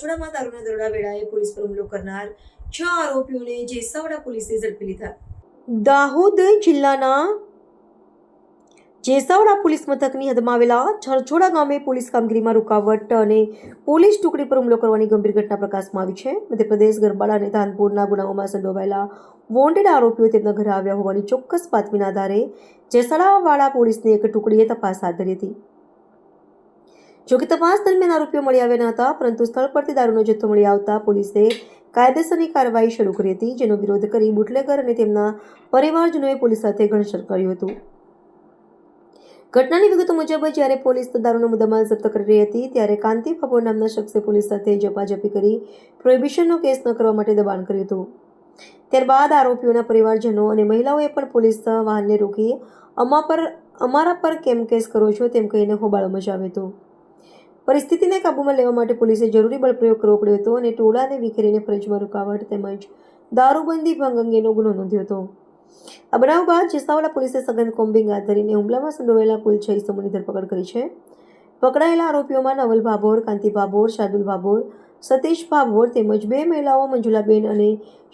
છરછોડામાં દારૂના દરોડા વેળાએ પોલીસ પર હુમલો કરનાર 6 આરોપીઓને જેસાવડા પોલીસે ઝડપી લીધા। દાહોદ જિલ્લાના જેસાવડા પોલીસ મથકની હદમાં આવેલા છરછોડા ગામે પોલીસ કામગીરીમાં રૂકાવટ અને પોલીસ ટુકડી પર હુમલો કરવાની ગંભીર ઘટના પ્રકાશમાં આવી છે। મધ્યપ્રદેશ ગરબાડા અને ધાનપુરના ગુનાઓમાં સંડોવાયેલા વોન્ટેડ આરોપીઓ તેમના ઘરે આવ્યા હોવાની ચોક્કસ બાતમીના આધારે જેસાવડાવાળા પોલીસની એક ટુકડીએ તપાસ હાથ ધરી હતી। જોકે તપાસ દરમિયાન આરોપીઓ મળી આવ્યા ન હતા, પરંતુ સ્થળ પરથી દારૂનો જથ્થો મળી આવતા પોલીસે કાયદેસરની કાર્યવાહી શરૂ કરી હતી, જેનો વિરોધ કરી બુટલેગર અને તેમના પરિવારજનોએ પોલીસ સાથે ઘર્ષણ કર્યું હતું। ઘટનાની વિગતો મુજબ જ્યારે પોલીસ દારૂનો મુદ્દામાલ જપ્ત કરી રહી હતી ત્યારે કાંતિ ભાભોર નામના શખ્સે પોલીસ સાથે ઝપાઝપી કરી પ્રોહિબિશનનો કેસ ન કરવા માટે દબાણ કર્યું હતું। ત્યારબાદ આરોપીઓના પરિવારજનો અને મહિલાઓએ પણ પોલીસ વાહનને રોકી અમારા પર કેમ કેસ કરો છો તેમ કહીને હોબાળો મચાવ્યો હતો। પરિસ્થિતિને કાબૂમાં લેવા માટે પોલીસે જરૂરી બળપ્રયોગ કરવો પડ્યો હતો અને ટોળાને વિખેરીને ફરજમાં રૂકાવટ તેમજ દારૂબંધી ભંગ અંગેનો ગુનો નોંધ્યો હતો। આ બનાવ બાદ જેસાવડા પોલીસે સઘન કોમ્બિંગ હાથ ધરીને હુમલામાં સંડોવાયેલા કુલ 6 ઇસમોની ધરપકડ કરી છે। પકડાયેલા આરોપીઓમાં નવલ ભાભોર, કાંતિ ભાભોર, શાર્દુલ ભાભોર, સતીશ ભાભોર તેમજ 2 મહિલાઓ મંજુલાબેન અને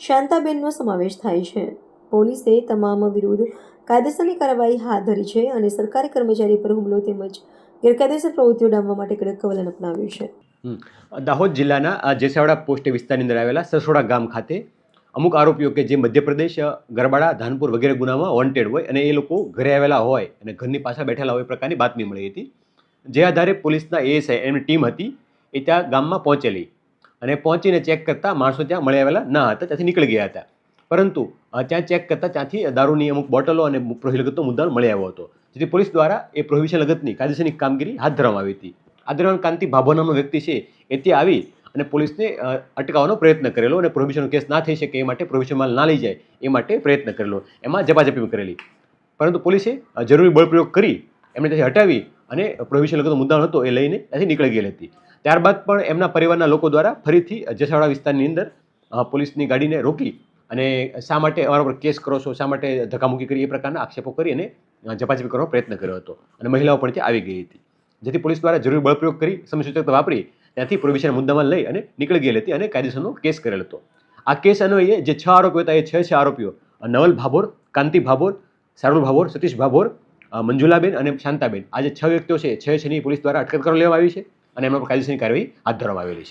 શાંતાબેનનો સમાવેશ થાય છે। પોલીસે તમામ વિરુદ્ધ કાયદેસરની કાર્યવાહી હાથ ધરી છે અને સરકારી કર્મચારી પર હુમલો તેમજ ગેરકાયદેસર પ્રવૃત્તિઓ ડામવા માટે કડક વલણ અપનાવ્યું છે। દાહોદ જિલ્લાના જેસાવડા પોસ્ટ વિસ્તારની અંદર આવેલા સરસોડા ગામ ખાતે અમુક આરોપીઓ કે જે મધ્યપ્રદેશ ગરબાડા ધાનપુર વગેરે ગુનામાં વોન્ટેડ હોય અને એ લોકો ઘરે આવેલા હોય અને ઘરની પાછળ બેઠેલા હોય પ્રકારની બાતમી મળી હતી, જે આધારે પોલીસના એએસઆઈ એમની ટીમ હતી એ ત્યાં ગામમાં પહોંચેલી અને પહોંચીને ચેક કરતા માણસો ત્યાં મળી આવેલા ન હતા, ત્યાંથી નીકળી ગયા હતા। પરંતુ ત્યાં ચેક કરતા ત્યાંથી દારૂની અમુક બોટલો અને પ્રોહિબિશન લગતનો મુદ્દામાલ મળી આવ્યો હતો, જેથી પોલીસ દ્વારા એ પ્રોહિબિશન લગતની કાયદેસરની કામગીરી હાથ ધરવામાં આવી હતી। આ દરમિયાન કાંતિ ભાભો નામનો વ્યક્તિ છે એ ત્યાં આવી અને પોલીસને અટકાવવાનો પ્રયત્ન કરેલો અને પ્રોહિબિશનનો કેસ ના થઈ શકે એ માટે પ્રોહિબિશન માલ ના લઈ જાય એ માટે પ્રયત્ન કરેલો, એમાં ઝપાઝપી કરેલી, પરંતુ પોલીસે જરૂરી બળપ્રયોગ કરી એમને ત્યાંથી હટાવી અને પ્રોહિબિશન લગતનો મુદ્દામાલ હતો એ લઈને ત્યાંથી નીકળી ગયેલી હતી। ત્યારબાદ પણ એમના પરિવારના લોકો દ્વારા ફરીથી જેસાવડા વિસ્તારની અંદર પોલીસની ગાડીને રોકી અને શા માટે અમારા પર કેસ કરો છો, શા માટે ધક્કામુક્કી કરી, એ પ્રકારના આક્ષેપો કરી અને ઝપાઝપી કરવાનો પ્રયત્ન કર્યો હતો અને મહિલાઓ પણ ત્યાં આવી ગઈ હતી, જેથી પોલીસ દ્વારા જરૂરી બળપ્રયોગ કરી સમયસૂચકતા વાપરી ત્યાંથી પ્રોહિબિશન મુદ્દામાલ લઈ અને નીકળી ગયેલી હતી અને કાયદેસરનો કેસ કરેલ હતો। આ કેસ અન્વયે જે 6 આરોપીઓ હતા એ 6 આરોપીઓ નવલ ભાભોર, કાંતિ ભાભોર, શાર્દુલ ભાભોર, સતીશ ભાભોર, મંજુલાબેન અને શાંતાબેન, આ જે 6 વ્યક્તિઓ છે 6 ની પોલીસ દ્વારા અટકાયત કરવામાં આવી છે અને એમના પર કાયદેસરની કાર્યવાહી હાથ ધરવામાં આવેલી છે।